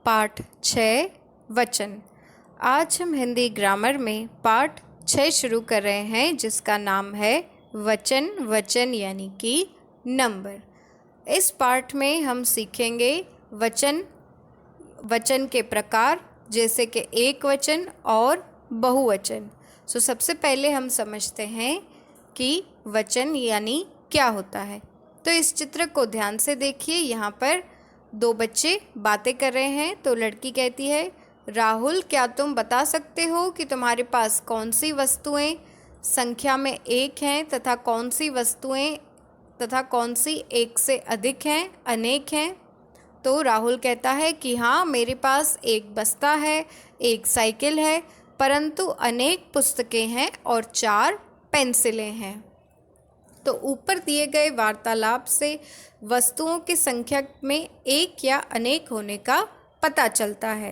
पाठ 6 वचन। आज हम हिंदी ग्रामर में पाठ 6 शुरू कर रहे हैं, जिसका नाम है वचन। वचन यानी कि नंबर। इस पाठ में हम सीखेंगे वचन के प्रकार, जैसे कि एक वचन और बहुवचन। सबसे पहले हम समझते हैं कि वचन यानी क्या होता है। तो इस चित्र को ध्यान से देखिए। यहाँ पर दो बच्चे बातें कर रहे हैं। तो लड़की कहती है, राहुल क्या तुम बता सकते हो कि तुम्हारे पास कौन सी वस्तुएं संख्या में एक हैं तथा कौन सी वस्तुएं तथा कौन सी एक से अधिक हैं, अनेक हैं। तो राहुल कहता है कि हाँ, मेरे पास एक बस्ता है, एक साइकिल है, परंतु अनेक पुस्तकें हैं और 4 पेंसिलें हैं। तो ऊपर दिए गए वार्तालाप से वस्तुओं की संख्या में एक या अनेक होने का पता चलता है।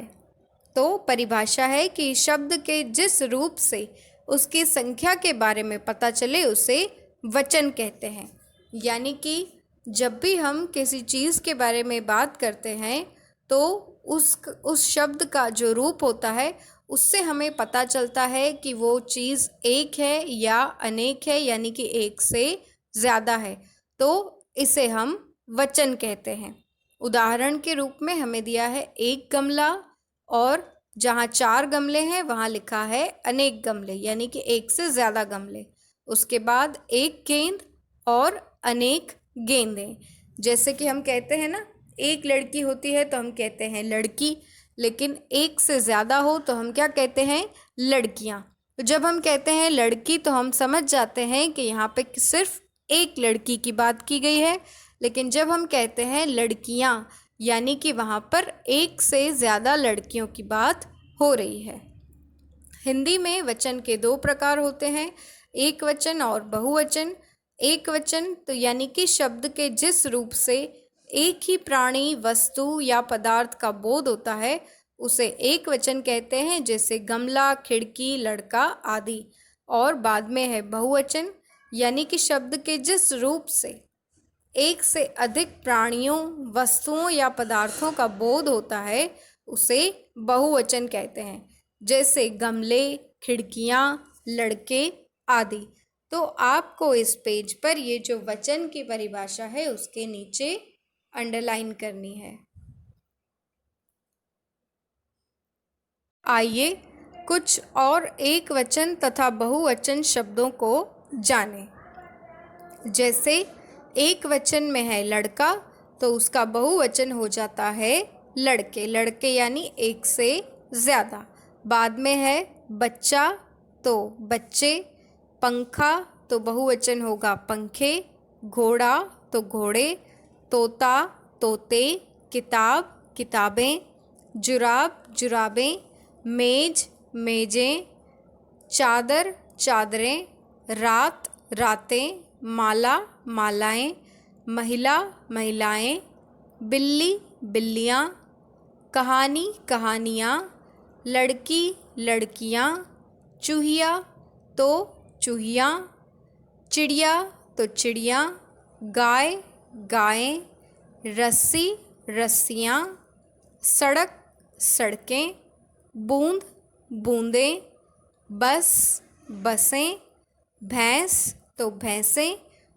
तो परिभाषा है कि शब्द के जिस रूप से उसकी संख्या के बारे में पता चले उसे वचन कहते हैं। यानी कि जब भी हम किसी चीज़ के बारे में बात करते हैं तो उस शब्द का जो रूप होता है उससे हमें पता चलता है कि वो चीज़ एक है या अनेक है, यानी कि एक से ज़्यादा है। तो इसे हम वचन कहते हैं। उदाहरण के रूप में हमें दिया है एक गमला, और जहाँ 4 गमले हैं वहाँ लिखा है अनेक गमले, यानी कि एक से ज़्यादा गमले। उसके बाद एक गेंद और अनेक गेंदें। जैसे कि हम कहते हैं ना, एक लड़की होती है तो हम कहते हैं लड़की, लेकिन एक से ज़्यादा हो तो हम क्या कहते हैं, लड़कियाँ। तो जब हम कहते हैं लड़की तो हम समझ जाते हैं कि यहाँ पे सिर्फ एक लड़की की बात की गई है, लेकिन जब हम कहते हैं लड़कियाँ, यानी कि वहाँ पर एक से ज़्यादा लड़कियों की बात हो रही है। हिंदी में वचन के 2 प्रकार होते हैं, एक वचन और बहुवचन। एक वचन तो यानी कि शब्द के जिस रूप से एक ही प्राणी, वस्तु या पदार्थ का बोध होता है उसे एक वचन कहते हैं, जैसे गमला, खिड़की, लड़का आदि। और बाद में है बहुवचन, यानी कि शब्द के जिस रूप से एक से अधिक प्राणियों, वस्तुओं या पदार्थों का बोध होता है उसे बहुवचन कहते हैं, जैसे गमले, खिड़कियाँ, लड़के आदि। तो आपको इस पेज पर ये जो वचन की परिभाषा है उसके नीचे अंडरलाइन करनी है। आइए कुछ और एक वचन तथा बहुवचन शब्दों को जानें। जैसे एक वचन में है लड़का, तो उसका बहुवचन हो जाता है लड़के। लड़के यानी एक से ज़्यादा। बाद में है बच्चा, तो बच्चे। पंखा तो बहुवचन होगा पंखे। घोड़ा तो घोड़े। तोता तोते। किताब किताबें। जुराब जुराबें। मेज मेजें। चादर चादरें। रात रातें। माला मालाएं। महिला महिलाएं। बिल्ली बिल्लियाँ। कहानी कहानियाँ। लड़की लड़कियाँ। चूहिया तो चूहियाँ। चिड़िया तो चिड़ियाँ। गाय गायें। रस्सी रस्सियाँ। सड़क सड़कें। बूंद बूंदें। बस बसें। भैंस तो भैंसें।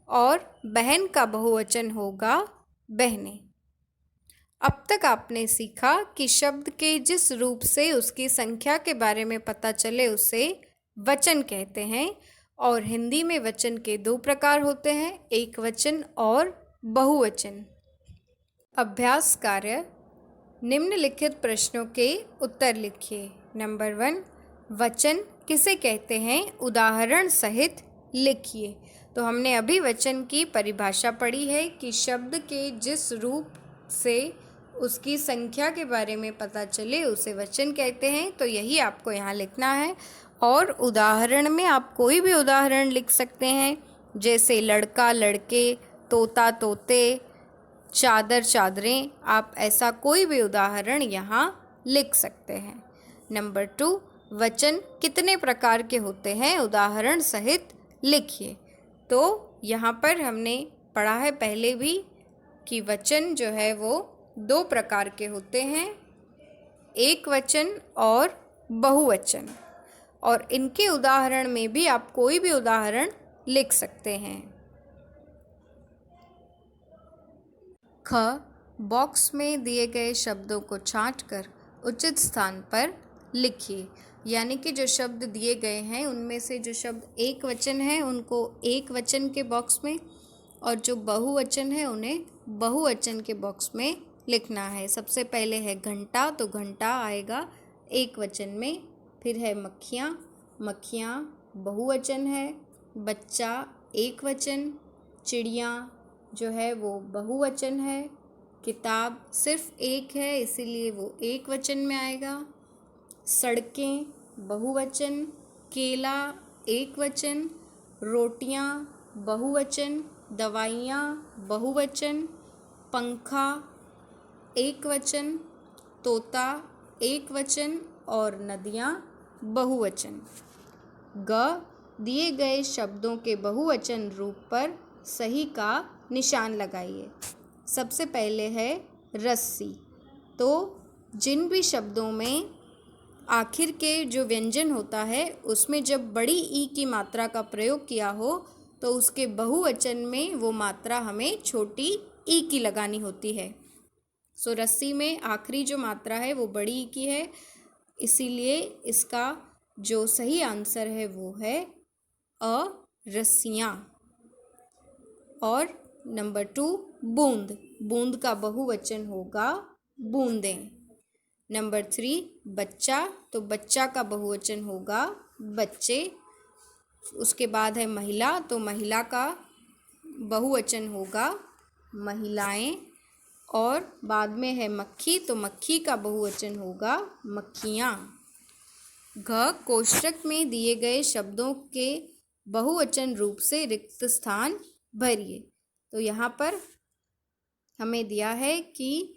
और बहन का बहुवचन होगा बहनें। अब तक आपने सीखा कि शब्द के जिस रूप से उसकी संख्या के बारे में पता चले उसे वचन कहते हैं। और हिंदी में वचन के 2 प्रकार होते हैं, एक वचन और बहुवचन। अभ्यास कार्य। निम्नलिखित प्रश्नों के उत्तर लिखिए। नंबर 1, वचन किसे कहते हैं, उदाहरण सहित लिखिए। तो हमने अभी वचन की परिभाषा पढ़ी है कि शब्द के जिस रूप से उसकी संख्या के बारे में पता चले उसे वचन कहते हैं। तो यही आपको यहाँ लिखना है। और उदाहरण में आप कोई भी उदाहरण लिख सकते हैं, जैसे लड़का लड़के, तोता तोते, चादर चादरें। आप ऐसा कोई भी उदाहरण यहाँ लिख सकते हैं। नंबर 2, वचन कितने प्रकार के होते हैं, उदाहरण सहित लिखिए। तो यहाँ पर हमने पढ़ा है पहले भी कि वचन जो है वो 2 प्रकार के होते हैं, एक वचन और बहुवचन। और इनके उदाहरण में भी आप कोई भी उदाहरण लिख सकते हैं। ख, बॉक्स में दिए गए शब्दों को छांटकर उचित स्थान पर लिखिए। यानी कि जो शब्द दिए गए हैं उनमें से जो शब्द एक वचन है उनको एक वचन के बॉक्स में, और जो बहुवचन है उन्हें बहुवचन के बॉक्स में लिखना है। सबसे पहले है घंटा, तो घंटा आएगा एक वचन में। फिर है मक्खियाँ, मक्खियाँ बहुवचन है। बच्चा एक वचन। चिड़िया जो है वो बहुवचन है। किताब सिर्फ एक है इसीलिए वो एक वचन में आएगा। सड़कें बहुवचन। केला एक वचन। रोटियां बहुवचन। दवाइयाँ बहुवचन। पंखा एक वचन। तोता एक वचन। और नदियाँ बहुवचन। ग, दिए गए शब्दों के बहुवचन रूप पर सही का निशान लगाइए। सबसे पहले है रस्सी। तो जिन भी शब्दों में आखिर के जो व्यंजन होता है उसमें जब बड़ी ई की मात्रा का प्रयोग किया हो तो उसके बहुवचन में वो मात्रा हमें छोटी ई की लगानी होती है। सो रस्सी में आखिरी जो मात्रा है वो बड़ी ई की है, इसीलिए इसका जो सही आंसर है वो है अ, रस्सियाँ। और नंबर 2 बूंद, बूंद का बहुवचन होगा बूंदें। नंबर 3 बच्चा, तो बच्चा का बहुवचन होगा बच्चे। उसके बाद है महिला, तो महिला का बहुवचन होगा महिलाएं। और बाद में है मक्खी, तो मक्खी का बहुवचन होगा मक्खियाँ। घ, कोष्ठक में दिए गए शब्दों के बहुवचन रूप से रिक्त स्थान भरिए। तो यहाँ पर हमें दिया है कि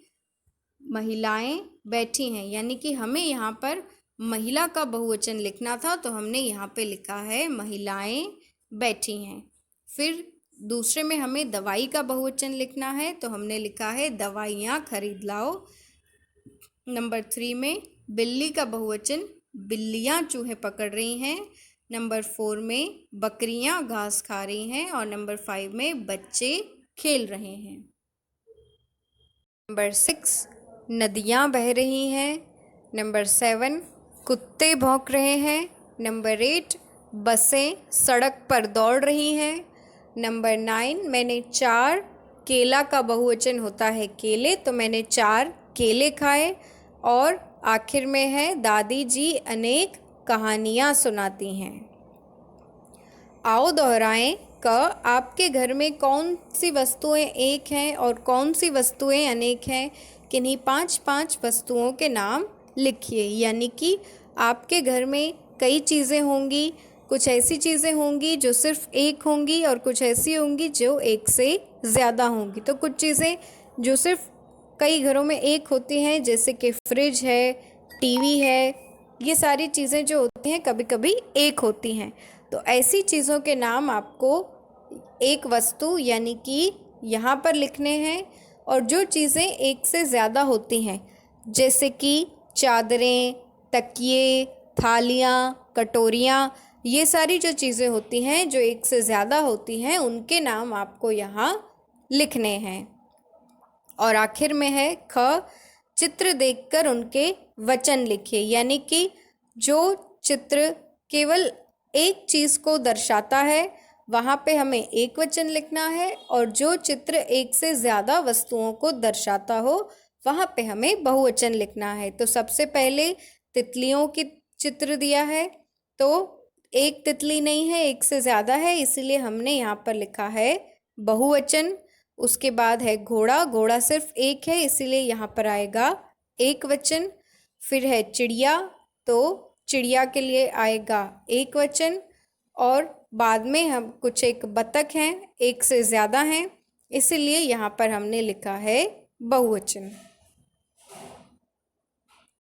महिलाएं बैठी हैं, यानी कि हमें यहाँ पर महिला का बहुवचन लिखना था तो हमने यहाँ पे लिखा है महिलाएं बैठी हैं। फिर दूसरे में हमें दवाई का बहुवचन लिखना है तो हमने लिखा है दवाइयाँ खरीद लाओ। नंबर 3 में बिल्ली का बहुवचन बिल्लियाँ चूहे पकड़ रही हैं। नंबर 4 में बकरियाँ घास खा रही हैं। और नंबर 5 में बच्चे खेल रहे हैं। नंबर 6 नदियाँ बह रही हैं। नंबर 7 कुत्ते भौंक रहे हैं। नंबर 8 बसें सड़क पर दौड़ रही हैं। नंबर 9 मैंने 4, केला का बहुवचन होता है केले, तो मैंने 4 केले खाए। और आखिर में है दादी जी अनेक कहानियाँ सुनाती हैं। आओ दोहराएं। क, आपके घर में कौन सी वस्तुएं एक हैं और कौन सी वस्तुएं अनेक हैं? किन्हीं 5 वस्तुओं के नाम लिखिए। यानी कि आपके घर में कई चीज़ें होंगी, कुछ ऐसी चीज़ें होंगी जो सिर्फ एक होंगी और कुछ ऐसी होंगी जो एक से ज़्यादा होंगी। तो कुछ चीज़ें जो सिर्फ कई घरों में एक होती हैं जैसे कि फ्रिज है, टीवी है, ये सारी चीज़ें जो होती हैं कभी कभी एक होती हैं। तो ऐसी चीज़ों के नाम आपको एक वस्तु यानी कि यहाँ पर लिखने हैं। और जो चीज़ें एक से ज़्यादा होती हैं जैसे कि चादरें, तकिए, थालियाँ, कटोरियाँ, ये सारी जो चीज़ें होती हैं जो एक से ज़्यादा होती हैं उनके नाम आपको यहाँ लिखने हैं। और आखिर में है ख, चित्र देखकर उनके वचन लिखिए। यानी कि जो चित्र केवल एक चीज़ को दर्शाता है वहाँ पे हमें एक वचन लिखना है, और जो चित्र एक से ज़्यादा वस्तुओं को दर्शाता हो वहाँ पे हमें बहुवचन लिखना है। तो सबसे पहले तितलियों की चित्र दिया है, तो एक तितली नहीं है, एक से ज़्यादा है, इसलिए हमने यहाँ पर लिखा है बहुवचन। उसके बाद है घोड़ा, घोड़ा सिर्फ एक है इसीलिए यहाँ पर आएगा एक वचन। फिर है चिड़िया, तो चिड़िया के लिए आएगा एक वचन। और बाद में हम कुछ एक बतख हैं, एक से ज़्यादा हैं, इसीलिए यहाँ पर हमने लिखा है बहुवचन।